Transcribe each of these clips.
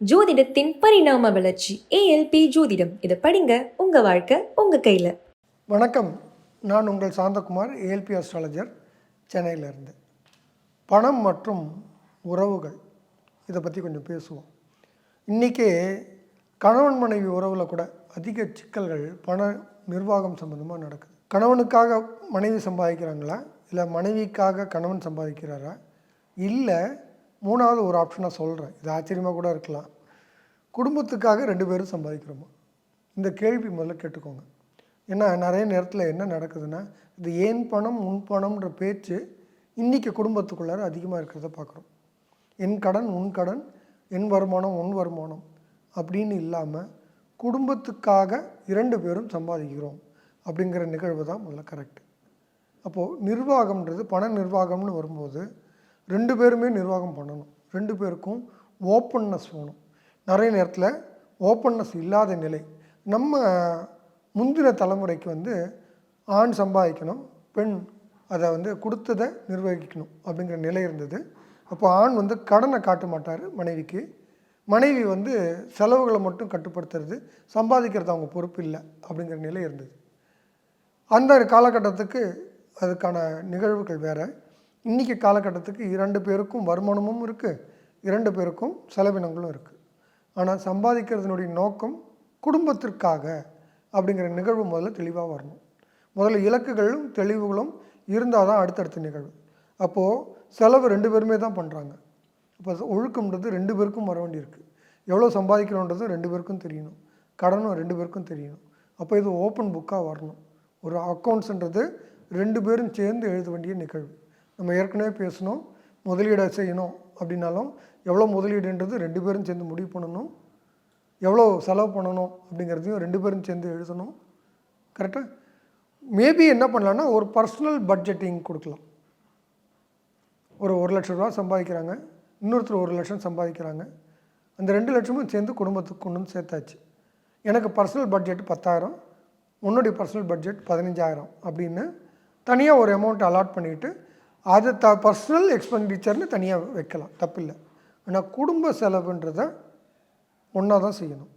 ஜோதிடத்தின் பரிணாம வளர்ச்சி ஏஎல்பி ஜோதிடம். இதை படிங்க, உங்க வாழ்க்கை உங்க கையில். வணக்கம், நான் உங்கள் சாந்தகுமார், ஏஎல்பி அஸ்ட்ராலஜர், சென்னையிலேருந்து. பணம் மற்றும் உறவுகள் இதை பற்றி கொஞ்சம் பேசுவோம். இன்றைக்கி கணவன் மனைவி உறவில் கூட அதிக சிக்கல்கள் பண நிர்வாகம் சம்மந்தமாக நடக்குது. கணவனுக்காக மனைவி சம்பாதிக்கிறாங்களா, இல்லை மனைவிக்காக கணவன் சம்பாதிக்கிறாரா, இல்லை மூணாவது ஒரு ஆப்ஷனாக சொல்கிறேன், இது ஆச்சரியமாக கூட இருக்கலாம், குடும்பத்துக்காக 2 பேரும் சம்பாதிக்கிறோமா? இந்த கேள்வி முதல்ல கேட்டுக்கோங்க. ஏன்னா நிறைய நேரத்தில் என்ன நடக்குதுன்னா, இது ஏன் பணம் உன் பணம்ன்ற பேச்சு இன்றைக்கி குடும்பத்துக்குள்ளார அதிகமாக இருக்கிறத பார்க்குறோம். என் கடன் உன் கடன், என் வருமானம் உன் வருமானம் அப்படின்னு இல்லாமல் குடும்பத்துக்காக 2 பேரும் சம்பாதிக்கிறோம் அப்படிங்கிற நிகழ்வு தான் முதல்ல கரெக்டு. அப்போது நிர்வாகம்ன்றது பண நிர்வாகம்னு வரும்போது 2 பேருமே நிர்வாகம் பண்ணணும். 2 பேருக்கும் ஓப்பன்னஸ் வேணும். நிறைய நேரத்தில் ஓப்பன்னஸ் இல்லாத நிலை. நம்ம முந்தின தலைமுறைக்கு ஆண் சம்பாதிக்கணும், பெண் அதை கொடுத்ததை நிர்வகிக்கணும் அப்படிங்கிற நிலை இருந்தது. அப்போ ஆண் கடனை காட்ட மாட்டார் மனைவிக்கு, மனைவி செலவுகளை மட்டும் கட்டுப்படுத்துறது, சம்பாதிக்கிறது அவங்க பொறுப்பு இல்லை அப்படிங்கிற நிலை இருந்தது. அந்த காலகட்டத்துக்கு அதுக்கான நிகழ்வுகள் வேறு. இன்றைக்கி காலகட்டத்துக்கு 2 பேருக்கும் வருமானமும் இருக்குது, 2 பேருக்கும் செலவினங்களும் இருக்குது. ஆனால் சம்பாதிக்கிறதுனுடைய நோக்கம் குடும்பத்திற்காக அப்படிங்கிற நிகழ்வு முதல்ல தெளிவாக வரணும். முதல்ல இலக்குகளும் தெளிவுகளும் இருந்தால் தான் அடுத்தடுத்த நிகழ்வு. அப்போது செலவு 2 பேருமே தான் பண்ணுறாங்க. இப்போ ஒழுக்கம்ன்றது 2 பேருக்கும் வர வேண்டியிருக்கு. எவ்வளோ சம்பாதிக்கிறோன்றதும் 2 பேருக்கும் தெரியணும், கடனும் 2 பேருக்கும் தெரியணும். அப்போ இது ஓப்பன் புக்காக வரணும். ஒரு அக்கௌண்ட்ஸுன்றது 2 பேரும் சேர்ந்து எழுத வேண்டிய நிகழ்வு. நம்ம ஏற்கனவே பேசணும், முதலீடை செய்யணும் அப்படின்னாலும் எவ்வளோ முதலீடுன்றது 2 பேரும் சேர்ந்து முடிவு பண்ணணும், எவ்வளோ செலவு பண்ணணும் அப்படிங்கிறதையும் 2 பேரும் சேர்ந்து எழுதணும். கரெக்டாக? மேபி என்ன பண்ணலான்னா ஒரு பர்சனல் பட்ஜெட்டிங் கொடுக்கலாம். ஒரு 1 லட்ச ரூபா சம்பாதிக்கிறாங்க, இன்னொருத்தர் 1 லட்சம் சம்பாதிக்கிறாங்க, அந்த 2 லட்சமும் சேர்ந்து குடும்பத்துக்கு கொண்டு வந்து சேர்த்தாச்சு. எனக்கு பர்சனல் பட்ஜெட் 10,000, உன்னுடைய பர்சனல் பட்ஜெட் 15,000 அப்படின்னு தனியாக ஒரு அமௌண்ட் அலாட் பண்ணிவிட்டு அது பர்சனல் எக்ஸ்பெண்டிச்சர்னு தனியாக வைக்கலாம், தப்பில்லை. ஆனால் குடும்ப செலவுன்றதை ஒன்றா தான் செய்யணும்,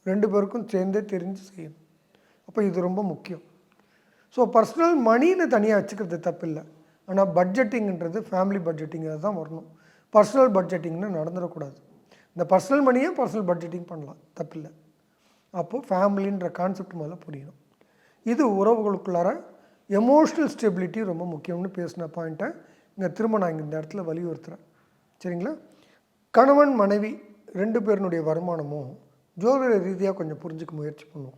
2 பேருக்கும் சேர்ந்தே தெரிஞ்சு செய்யணும். அப்போ இது ரொம்ப முக்கியம். ஸோ பர்சனல் மணின்னு தனியாக வச்சுக்கிறது தப்பில்லை. ஆனால் பட்ஜெட்டிங்கிறது ஃபேமிலி பட்ஜெட்டிங் தான் வரணும். பர்சனல் பட்ஜெட்டிங்னு நடந்துடக்கூடாது. இந்த பர்சனல் மணியை பர்சனல் பட்ஜெட்டிங் பண்ணலாம், தப்பில்லை. அப்போது ஃபேமிலின்ற கான்செப்ட் முதல்ல புரியணும். இது உறவுகளுக்குள்ளார எமோஷ்னல் ஸ்டெபிலிட்டி ரொம்ப முக்கியம்னு பேசின பாயிண்ட்டை இங்கே திரும்ப நான் இந்த இடத்துல வலியுறுத்துகிறேன். சரிங்களா? கணவன் மனைவி 2 பேருனுடைய வருமானமும் ஜோதிட ரீதியாக கொஞ்சம் புரிஞ்சுக்க முயற்சி பண்ணுவோம்.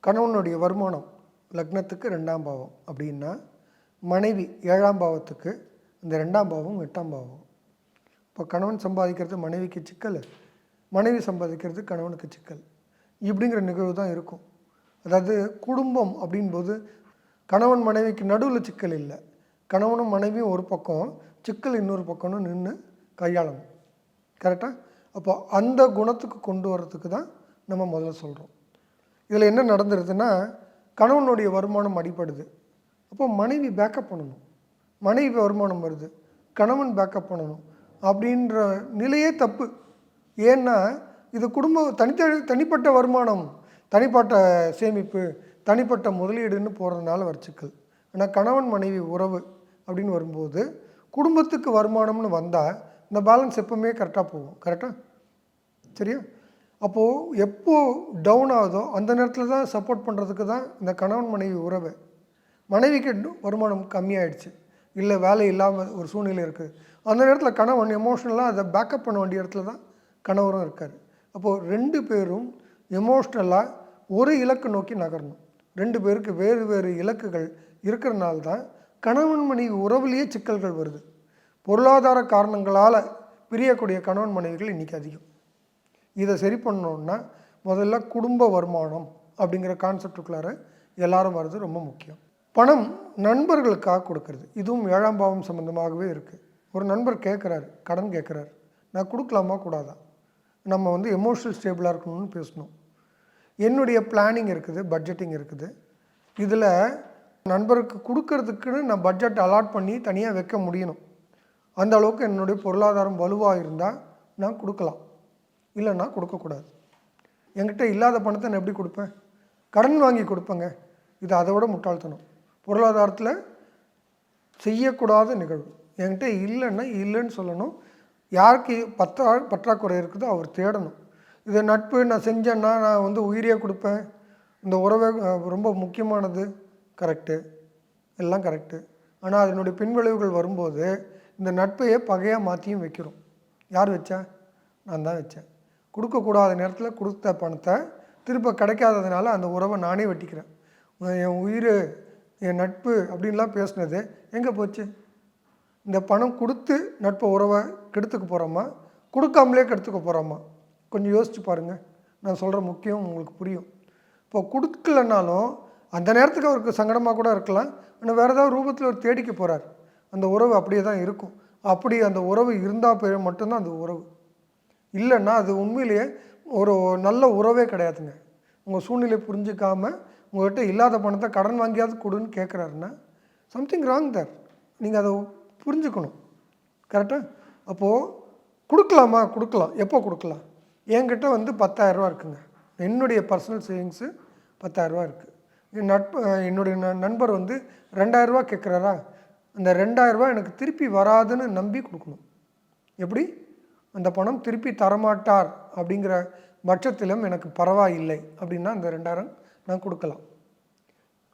கணவனுடைய வருமானம் லக்னத்துக்கு 2ஆம் பாவம் அப்படின்னா, மனைவி 7ஆம் பாவத்துக்கு, இந்த 2ஆம் பாவம் 8ஆம் பாவம். இப்போ கணவன் சம்பாதிக்கிறது மனைவிக்கு சிக்கல், மனைவி சம்பாதிக்கிறது கணவனுக்கு சிக்கல், இப்படிங்கிற நிகழ்வு தான் இருக்கும். அதாவது குடும்பம் அப்படின்போது கணவன் மனைவிக்கு நடுவில் சிக்கல் இல்லை, கணவனும் மனைவியும் ஒரு பக்கம், சிக்கல் இன்னொரு பக்கம்னு நின்று கையாளணும். கரெக்டாக? அப்போ அந்த குணத்துக்கு கொண்டு வரத்துக்கு தான் நம்ம முதல்ல சொல்கிறோம். இதில் என்ன நடந்துருதுன்னா, கணவனுடைய வருமானம் அடிப்படுது, அப்போ மனைவி பேக்கப் பண்ணணும். மனைவி வருமானம் வருது, கணவன் பேக்கப் பண்ணணும் அப்படின்ற நிலையே தப்பு. ஏன்னா இது குடும்பம் தனிப்பட்ட வருமானம், தனிப்பட்ட சேமிப்பு, தனிப்பட்ட முதலீடுன்னு போகிறதுனால வர சிக்கல். ஆனால் கணவன் மனைவி உறவு அப்படின்னு வரும்போது குடும்பத்துக்கு வருமானம்னு வந்தால் இந்த பேலன்ஸ் எப்போவுமே கரெக்டாக போகும். கரெக்டாக? சரியா? அப்போது எப்போது டவுன் ஆகுதோ அந்த நேரத்தில் தான் சப்போர்ட் பண்ணுறதுக்கு தான் இந்த கணவன் மனைவி உறவு. மனைவிக்கு வருமானம் கம்மியாயிடுச்சு, இல்லை வேலை இல்லாமல் ஒரு சூழ்நிலை இருக்குது, அந்த நேரத்தில் கணவன் எமோஷ்னலாக அதை பேக்கப் பண்ண வேண்டிய இடத்துல தான் கணவரும் இருக்கார். அப்போது 2 பேரும் எமோஷ்னலாக ஒரு இலக்கு நோக்கி நகரணும். 2 பேருக்கு வேறு வேறு இலக்குகள் இருக்கிறனால தான் கணவன் மனைவி உறவுலேயே சிக்கல்கள் வருது. பொருளாதார காரணங்களால் பிரியக்கூடிய கணவன் மனைவிகள் இன்றைக்கி அதிகம். இதை சரி பண்ணணுன்னா முதல்ல குடும்ப வருமானம் அப்படிங்கிற கான்செப்டுக்குள்ளார எல்லாரும் வர்றது ரொம்ப முக்கியம். பணம் நண்பர்களுக்காக கொடுக்கறது, இதுவும் 7ஆம் பாவம் சம்மந்தமாகவே இருக்குது. ஒரு நண்பர் கேட்குறாரு, கடன் கேட்குறாரு, நான் கொடுக்கலாமா கூடாதா? நம்ம எமோஷ்னல் ஸ்டேபிளாக இருக்கணும்னு பேசணும். என்னுடைய பிளானிங் இருக்குது, பட்ஜெட்டிங் இருக்குது. இதில் நண்பருக்கு கொடுக்கறதுக்குன்னு நான் பட்ஜெட் அலாட் பண்ணி தனியாக வைக்க முடியணும். அந்த அளவுக்கு என்னுடைய பொருளாதாரம் வலுவாக இருந்தால் நான் கொடுக்கலாம். இல்லைன்னா கொடுக்கக்கூடாது. என்கிட்ட இல்லாத பணத்தை நான் எப்படி கொடுப்பேன்? கடன் வாங்கி கொடுப்பேங்க. இது அதை விட முட்டாள்தனம். பொருளாதாரத்தில் செய்யக்கூடாத நிகழ்வு. என்கிட்ட இல்லைன்னா இல்லைன்னு சொல்லணும். யாருக்கு பற்றாக்குறை இருக்குதோ அவர் தேடணும். இதை நட்பு நான் செஞ்சேன்னா நான் வந்து உயிரியே கொடுப்பேன், இந்த உறவை ரொம்ப முக்கியமானது, கரெக்டு, எல்லாம் கரெக்டு. ஆனால் அதனுடைய பின்விளைவுகள் வரும்போது இந்த நட்பையே பகையாக மாற்றியும் வைக்கிறோம். யார் வச்சா? நான் தான் வச்சேன். கொடுக்கக்கூடாத நேரத்தில் கொடுத்த பணத்தை திரும்ப கிடைக்காததுனால அந்த உறவை நானே வெட்டிக்கிறேன். என் உயிர், என் நட்பு அப்படின்லாம் பேசுனது எங்கே போச்சு? இந்த பணம் கொடுத்து நட்பை உறவை கெடுத்துக்க போகிறோமா, கொடுக்காமலே கெடுத்துக்க போகிறோமா? கொஞ்சம் யோசிச்சு பாருங்கள். நான் சொல்கிற முக்கியம் உங்களுக்கு புரியும். இப்போ கொடுக்கலனாலும் அந்த நேரத்துக்கு அவருக்கு சங்கடமாக கூட இருக்கலாம். ஆனால் வேறு ஏதாவது ரூபத்தில் அவர் தேடிக்க போகிறார். அந்த உறவு அப்படியே தான் இருக்கும். அப்படி அந்த உறவு இருந்தால் மட்டும்தான் அந்த உறவு. இல்லைன்னா அது உண்மையிலேயே ஒரு நல்ல உறவே கிடையாதுங்க. உங்கள் சூழ்நிலை புரிஞ்சிக்காமல் உங்கள்கிட்ட இல்லாத பணத்தை கடன் வாங்கியாவது கொடுன்னு கேட்குறாருன்னா சம்திங் ராங் தர். நீங்கள் அதை புரிஞ்சுக்கணும். கரெக்டாக? அப்போது கொடுக்கலாமா? கொடுக்கலாம். எப்போ கொடுக்கலாம்? என்கிட்ட வந்து 10,000 இருக்குங்க. என்னுடைய பர்சனல் சேவிங்ஸு 10,000 இருக்குது. என்னுடைய நண்பர் வந்து 2,000 கேட்குறாரா? அந்த 2,000 எனக்கு திருப்பி வராதுன்னு நம்பி கொடுக்கணும். எப்படி? அந்த பணம் திருப்பி தரமாட்டார் அப்படிங்கிற பட்சத்திலும் எனக்கு பரவாயில்லை அப்படின்னா அந்த 2,000 நான் கொடுக்கலாம்.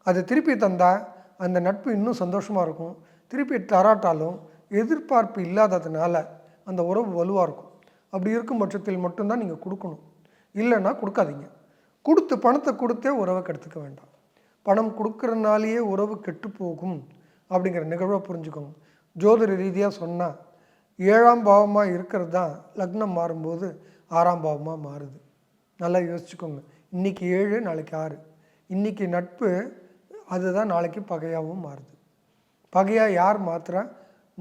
அது திருப்பி தந்தால் அந்த நட்பு இன்னும் சந்தோஷமாக இருக்கும். திருப்பி தராட்டாலும் எதிர்பார்ப்பு இல்லாததுனால அந்த உறவு வலுவாக இருக்கும். அப்படி இருக்கும் பட்சத்தில் மட்டும்தான் நீங்கள் கொடுக்கணும். இல்லைன்னா கொடுக்காதீங்க. பணத்தை கொடுத்தே உறவை கெடுத்துக்க வேண்டாம். பணம் கொடுக்குறனாலேயே உறவு கெட்டு போகும் அப்படிங்கிற நிகழ்வை புரிஞ்சுக்கோங்க. ஜோதிட ரீதியாக சொன்னால் 7ஆம் பாவமாக இருக்கிறது தான் லக்னம் மாறும்போது 6ஆம் பாவமாக மாறுது. நல்லா யோசிச்சுக்கோங்க. இன்றைக்கி 7, நாளைக்கு 6. இன்றைக்கி நட்பு, அதுதான் நாளைக்கு பகையாகவும் மாறுது. பகையாக யார் மாற்றுறா?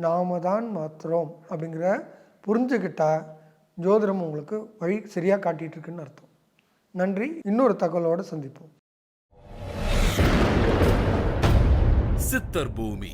நாம தான் மாற்றுறோம் அப்படிங்கிற புரிஞ்சுக்கிட்டால் ஜோதிடம் உங்களுக்கு வழி சரியாக காட்டிகிட்டு இருக்குன்னு அர்த்தம். நன்றி. இன்னொரு தகவலோடு சந்திப்போம். சித்தர் பூமி.